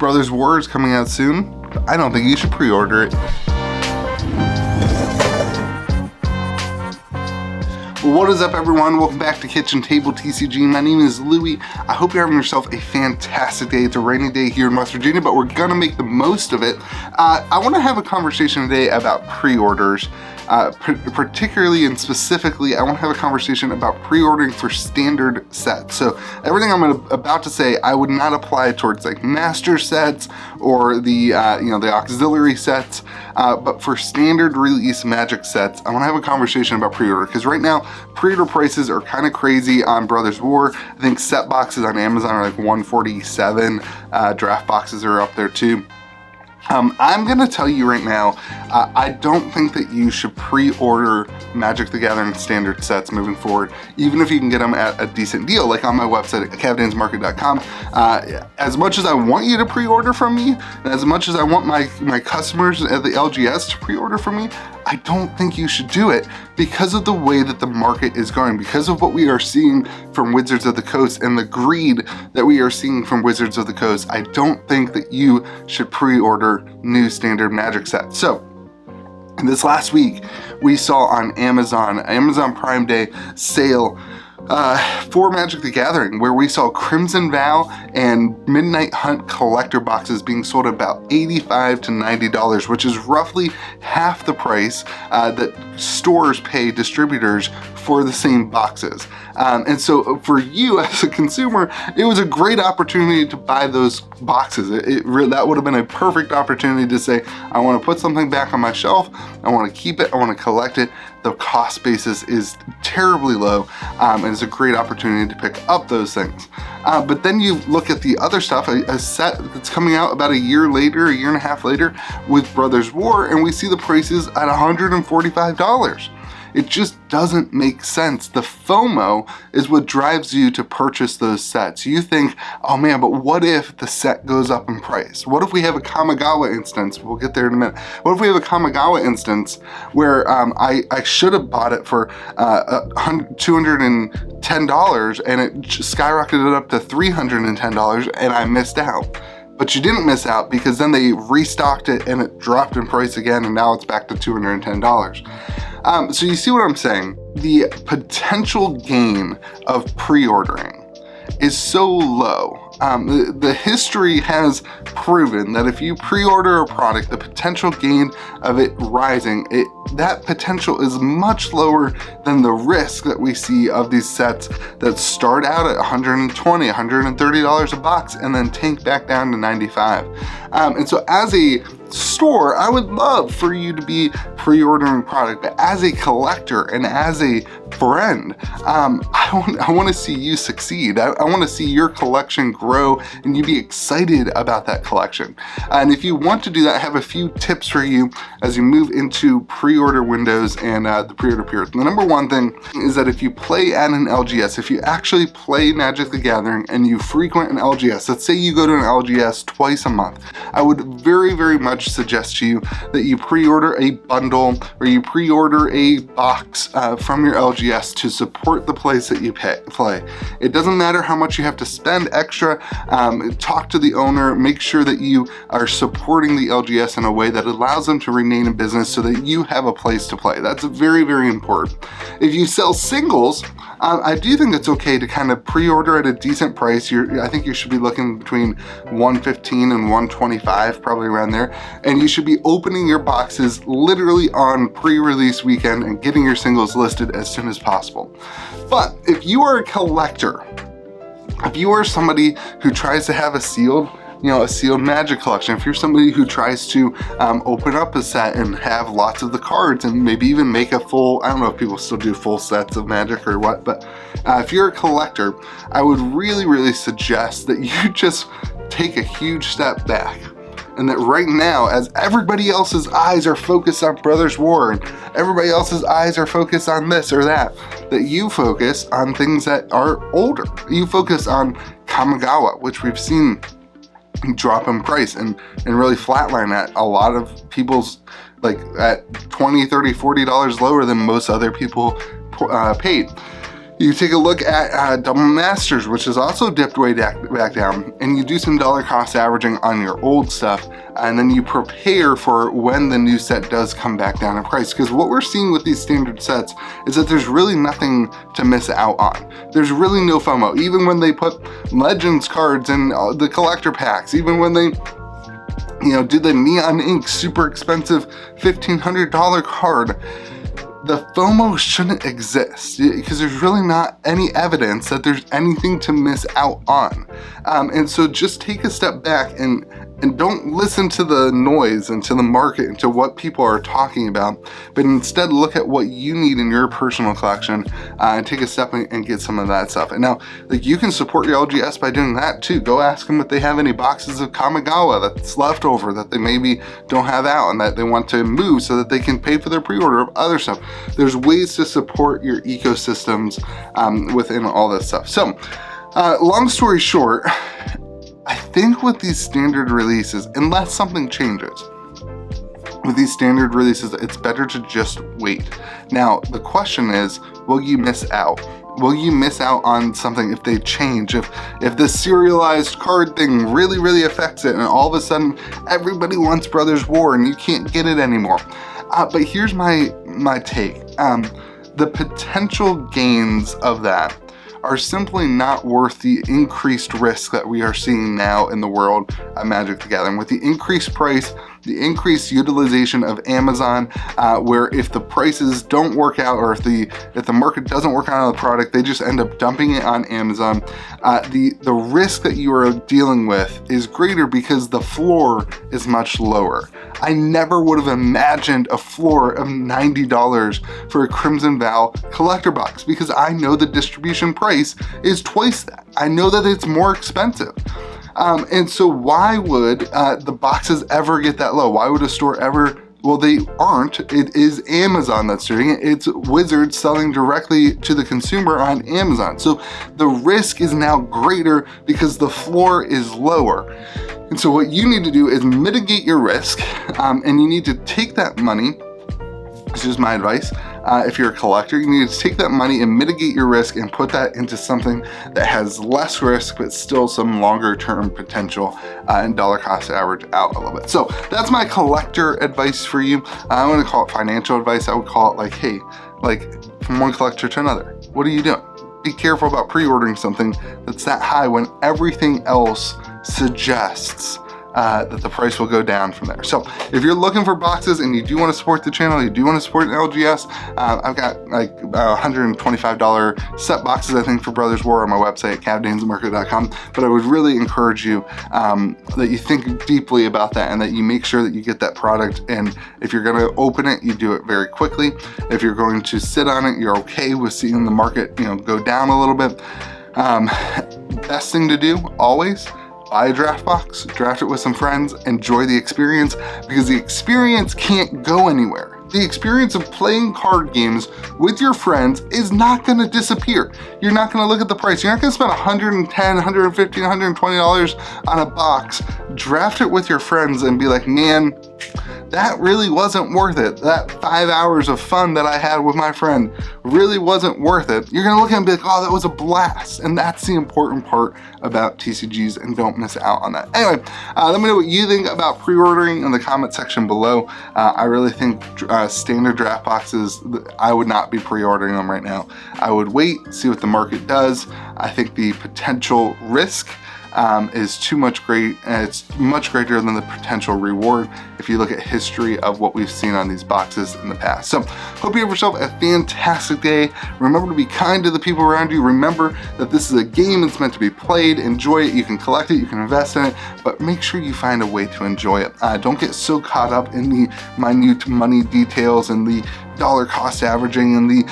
Brothers War is coming out soon. I don't think you should pre-order it. What is up, everyone? Welcome back to Kitchen Table TCG. My name is Louie. I hope you're having yourself a fantastic day. It's a rainy day here in West Virginia, but we're gonna make the most of it. I want to have a conversation today about pre-orders. Particularly and specifically, I want to have a conversation about pre-ordering for standard sets. So everything I'm about to say, I would not apply towards like master sets or the the auxiliary sets, but for standard release Magic sets, I want to have a conversation about pre-order, because right now pre-order prices are kind of crazy on Brothers War. I think set boxes on Amazon are like $147. Draft boxes are up there too. I'm gonna tell you right now, I don't think that you should pre-order Magic the Gathering standard sets moving forward, even if you can get them at a decent deal, like on my website at cavdansmarket.com. As much as I want you to pre-order from me, and as much as I want my customers at the LGS to pre-order from me, I don't think you should do it because of the way that the market is going, because of what we are seeing from Wizards of the Coast and the greed that we are seeing from Wizards of the Coast. I don't think that you should pre-order new standard Magic sets. So this last week we saw on Amazon Prime Day sale for Magic the Gathering, where we saw Crimson Vow and Midnight Hunt collector boxes being sold at about $85 to $90, which is roughly half the price that stores pay distributors for the same boxes. And so for you as a consumer, it was a great opportunity to buy those boxes. That would have been a perfect opportunity to say, I want to put something back on my shelf, I want to keep it, I want to collect it. The cost basis is terribly low, and it's a great opportunity to pick up those things. But then you look at the other stuff, a set that's coming out about a year and a half later with Brothers War, and we see the prices at $145. It just doesn't make sense. The FOMO is what drives you to purchase those sets. You think, oh man, but what if the set goes up in price? What if we have a Kamigawa instance? We'll get there in a minute. What if we have a Kamigawa instance where I should have bought it for $210 and it skyrocketed up to $310 and I missed out? But you didn't miss out, because then they restocked it and it dropped in price again, and now it's back to $210. So you see what I'm saying? The potential gain of pre-ordering is so low. The history has proven that if you pre-order a product, the potential gain of it rising, that potential is much lower than the risk that we see of these sets that start out at $120, $130 a box and then tank back down to $95. And so as a store, I would love for you to be pre-ordering product, but as a collector and as a friend, I want to see you succeed. I want to see your collection grow and you be excited about that collection. And if you want to do that, I have a few tips for you as you move into pre-order windows and the pre-order period. The number one thing is that if you play at an LGS, if you actually play Magic the Gathering and you frequent an LGS, let's say you go to an LGS twice a month, I would very, very much suggest to you that you pre-order a bundle or you pre-order a box from your LGS to support the place that you play. It doesn't matter how much you have to spend extra. Talk to the owner, make sure that you are supporting the LGS in a way that allows them to remain in business so that you have a place to play. That's very, very important. If you sell singles, I do think it's okay to kind of pre-order at a decent price. I think you should be looking between $115 and $125, probably around there. And you should be opening your boxes literally on pre-release weekend and getting your singles listed as soon as possible. But if you are a collector, if you are somebody who tries to have a sealed Magic collection, if you're somebody who tries to open up a set and have lots of the cards and maybe even make a full, I don't know if people still do full sets of Magic or what, but if you're a collector, I would really, really suggest that you just take a huge step back. And that right now, as everybody else's eyes are focused on Brothers War and everybody else's eyes are focused on this or that you focus on things that are older. You focus on Kamigawa, which we've seen drop in price and really flatline at a lot of people's, like at $20, $30, $40 lower than most other people paid. You take a look at Double Masters, which has also dipped way back down, and you do some dollar cost averaging on your old stuff, and then you prepare for when the new set does come back down in price. Because what we're seeing with these standard sets is that there's really nothing to miss out on. There's really no FOMO. Even when they put Legends cards in the collector packs, even when they do the neon ink super expensive $1,500 card, the FOMO shouldn't exist because there's really not any evidence that there's anything to miss out on. And so just take a step back and don't listen to the noise and to the market and to what people are talking about, but instead look at what you need in your personal collection and take a step and get some of that stuff. And now, like, you can support your LGS by doing that too. Go ask them if they have any boxes of Kamigawa that's left over that they maybe don't have out and that they want to move so that they can pay for their pre-order of other stuff. There's ways to support your ecosystems within all this stuff. So, long story short, I think with these standard releases, unless something changes, with these standard releases, it's better to just wait. Now, the question is, will you miss out? Will you miss out on something if they change? If the serialized card thing really affects it and all of a sudden everybody wants Brothers War and you can't get it anymore? But here's my take. The potential gains of that are simply not worth the increased risk that we are seeing now in the world of Magic the Gathering. With the increased price, the increased utilization of Amazon, where if the prices don't work out or if the market doesn't work out on the product, they just end up dumping it on Amazon. The risk that you are dealing with is greater because the floor is much lower. I never would have imagined a floor of $90 for a Crimson Vow collector box because I know the distribution price is twice that. I know that it's more expensive. And so why would the boxes ever get that low? Why would a store ever? Well, they aren't. It is Amazon that's doing it. It's Wizards selling directly to the consumer on Amazon. So the risk is now greater because the floor is lower. And so what you need to do is mitigate your risk, and you need to take that money. This is my advice. If you're a collector, you need to take that money and mitigate your risk and put that into something that has less risk, but still some longer term potential and dollar cost average out a little bit. So that's my collector advice for you. I want to call it financial advice. I would call it like, hey, like from one collector to another, what are you doing? Be careful about pre-ordering something that's that high when everything else suggests that the price will go down from there. So if you're looking for boxes and you do want to support the channel, you do want to support LGS, I've got like $125 set boxes, I think, for Brothers War on my website, cavdansmarket.com. But I would really encourage you that you think deeply about that and that you make sure that you get that product. And if you're going to open it, you do it very quickly. If you're going to sit on it, you're okay with seeing the market, go down a little bit. Best thing to do always, buy a draft box, draft it with some friends, enjoy the experience, because the experience can't go anywhere. The experience of playing card games with your friends is not gonna disappear. You're not gonna look at the price. You're not gonna spend $110, $150, $120 on a box. Draft it with your friends and be like, man, that really wasn't worth it. That 5 hours of fun that I had with my friend really wasn't worth it. You're gonna look at it and be like, oh, that was a blast. And that's the important part about TCGs, and don't miss out on that. Anyway, let me know what you think about pre-ordering in the comment section below. I really think standard draft boxes, I would not be pre-ordering them right now. I would wait, see what the market does. I think the potential risk is too much great, and it's much greater than the potential reward if you look at history of what we've seen on these boxes in the past. So hope you have yourself a fantastic day. Remember to be kind to the people around you. Remember that this is a game. It's meant to be played. Enjoy it. You can collect it, you can invest in it, but make sure you find a way to enjoy it. Don't get so caught up in the minute money details and the dollar cost averaging and the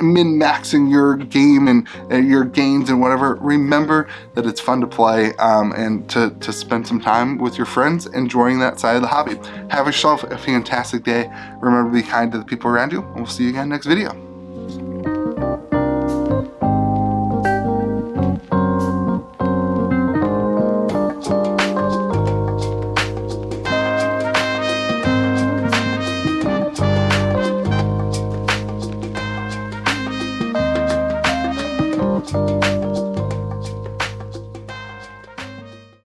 min-maxing your game and your gains and whatever. Remember that it's fun to play and to spend some time with your friends enjoying that side of the hobby. Have yourself a fantastic day. Remember to be kind to the people around you, and we'll see you again next video.